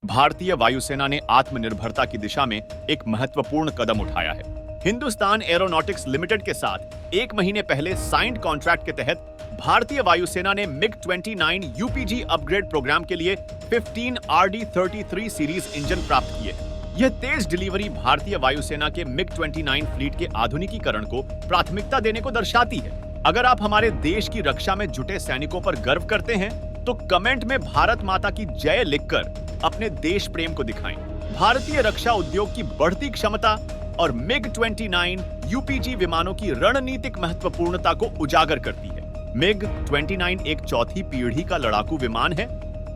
भारतीय वायुसेना ने आत्मनिर्भरता की दिशा में एक महत्वपूर्ण कदम उठाया है। हिंदुस्तान एरोनॉटिक्स लिमिटेड के साथ 1 महीने पहले साइंड कॉन्ट्रैक्ट के तहत भारतीय वायुसेना ने MiG-29 UPG अपग्रेड प्रोग्राम के लिए 15 RD-33 सीरीज इंजन प्राप्त किए हैं। यह तेज डिलीवरी भारतीय वायुसेना के MiG-29 फ्लीट के आधुनिकीकरण को प्राथमिकता देने को दर्शाती है। अगर आप हमारे देश की रक्षा में जुटे सैनिकों पर गर्व करते हैं तो कमेंट में भारत माता की जय लिखकर अपने देश प्रेम को दिखाएं। भारतीय रक्षा उद्योग की बढ़ती क्षमता और MiG-29 UPG विमानों की रणनीतिक महत्वपूर्णता को उजागर करती है। MiG-29 एक चौथी पीढ़ी का लड़ाकू विमान है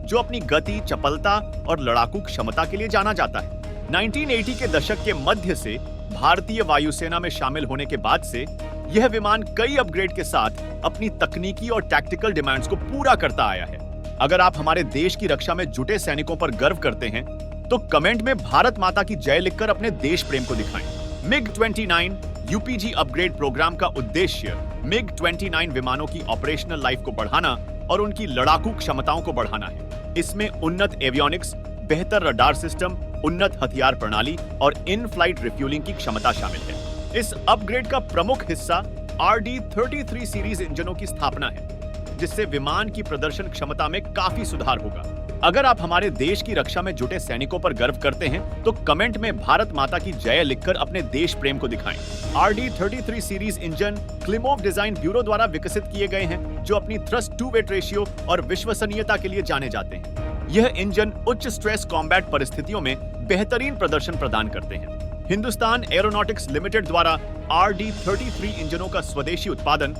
जो अपनी गति, चपलता और लड़ाकू क्षमता के लिए जाना जाता है। 1980 के दशक के मध्य से भारतीय वायुसेना में शामिल होने के बाद से यह विमान कई अपग्रेड के साथ अपनी तकनीकी और टैक्टिकल डिमांड्स को पूरा करता आया है। अगर आप हमारे देश की रक्षा में जुटे सैनिकों पर गर्व करते हैं तो कमेंट में भारत माता की जय लिखकर अपने देश प्रेम को दिखाएं। MiG-29 UPG अपग्रेड प्रोग्राम का उद्देश्य MiG-29 विमानों की ऑपरेशनल लाइफ को बढ़ाना और उनकी लड़ाकू क्षमताओं को बढ़ाना है। इसमें उन्नत एवियोनिक्स, बेहतर रडार सिस्टम, उन्नत हथियार प्रणाली और इन फ्लाइट रिफ्यूलिंग की क्षमता शामिल है। इस अपग्रेड का प्रमुख हिस्सा RD-33 सीरीज इंजनों की स्थापना है, जिससे विमान की प्रदर्शन क्षमता में काफी सुधार होगा। अगर आप हमारे देश की रक्षा में जुटे सैनिकों पर गर्व करते हैं तो कमेंट में भारत माता की जय लिखकर अपने देश प्रेम को दिखाएं। RD-33 series engine Klimov design bureau द्वारा विकसित किए गए हैं, जो अपनी थ्रस्ट टू वेट रेशियो और विश्वसनीयता के लिए जाने जाते हैं। यह इंजन उच्च स्ट्रेस कॉम्बैट परिस्थितियों में बेहतरीन प्रदर्शन प्रदान करते हैं। हिंदुस्तान एरोनॉटिक्स लिमिटेड द्वारा RD-33 इंजनों का स्वदेशी उत्पादन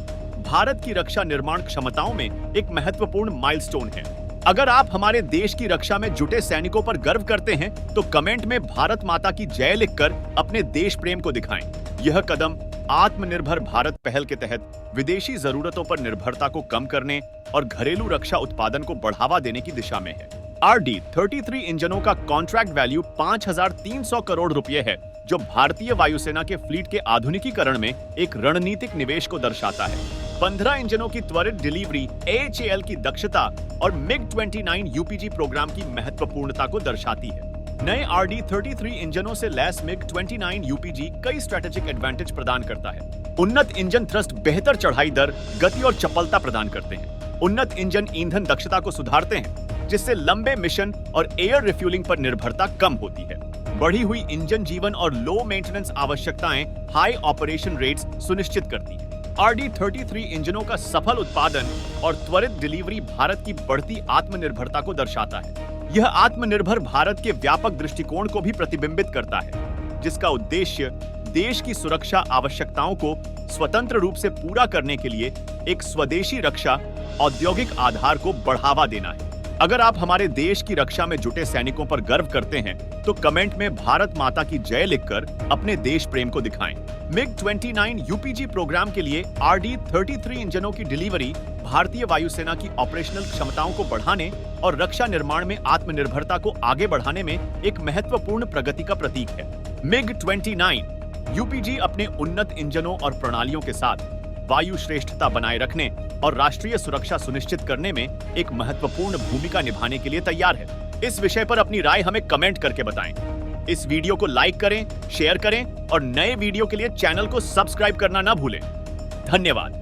भारत की रक्षा निर्माण क्षमताओं में एक महत्वपूर्ण माइलस्टोन है। अगर आप हमारे देश की रक्षा में जुटे सैनिकों पर गर्व करते हैं तो कमेंट में भारत माता की जय लिखकर अपने देश प्रेम को दिखाएं। यह कदम आत्मनिर्भर भारत पहल के तहत विदेशी जरूरतों पर निर्भरता को कम करने और घरेलू रक्षा उत्पादन को बढ़ावा देने की दिशा में है। RD-33 इंजनों का कॉन्ट्रैक्ट वैल्यू 5,300 करोड़ रुपए है, जो भारतीय वायुसेना के फ्लीट के आधुनिकीकरण में एक रणनीतिक निवेश को दर्शाता है। 15 इंजनों की त्वरित डिलीवरी, AHAL की दक्षता और MiG-29 UPG प्रोग्राम की महत्वपूर्णता को दर्शाती है। नए RD-33 इंजनों से लैस MiG-29 UPG कई स्ट्रेटेजिक एडवांटेज प्रदान करता है। उन्नत इंजन थ्रस्ट बेहतर चढ़ाई दर, गति और चपलता प्रदान करते हैं। उन्नत इंजन ईंधन दक्षता को सुधारते हैं, जिससे लंबे मिशन और एयर रिफ्यूलिंग पर निर्भरता कम होती है। बढ़ी हुई इंजन जीवन और लो मेंटेनेंस आवश्यकताएं हाई ऑपरेशन रेट्स सुनिश्चित करती हैं। RD-33 इंजनों का सफल उत्पादन और त्वरित डिलीवरी भारत की बढ़ती आत्मनिर्भरता को दर्शाता है। यह आत्मनिर्भर भारत के व्यापक दृष्टिकोण को भी प्रतिबिंबित करता है, जिसका उद्देश्य देश की सुरक्षा आवश्यकताओं को स्वतंत्र रूप से पूरा करने के लिए एक स्वदेशी रक्षा औद्योगिक आधार को बढ़ावा देना है। अगर आप हमारे देश की रक्षा में जुटे सैनिकों पर गर्व करते हैं तो कमेंट में भारत माता की जय लिखकर अपने देश प्रेम को दिखाएं। MiG-29 UPG प्रोग्राम के लिए RD-33 इंजनों की डिलीवरी भारतीय वायुसेना की ऑपरेशनल क्षमताओं को बढ़ाने और रक्षा निर्माण में आत्मनिर्भरता को आगे बढ़ाने में एक महत्वपूर्ण प्रगति का प्रतीक है। MiG-29 UPG अपने उन्नत इंजनों और प्रणालियों के साथ वायु श्रेष्ठता बनाए रखने और राष्ट्रीय सुरक्षा सुनिश्चित करने में एक महत्वपूर्ण भूमिका निभाने के लिए तैयार है। इस विषय पर अपनी राय हमें कमेंट करके बताएं। इस वीडियो को लाइक करें, शेयर करें और नए वीडियो के लिए चैनल को सब्सक्राइब करना ना भूलें। धन्यवाद।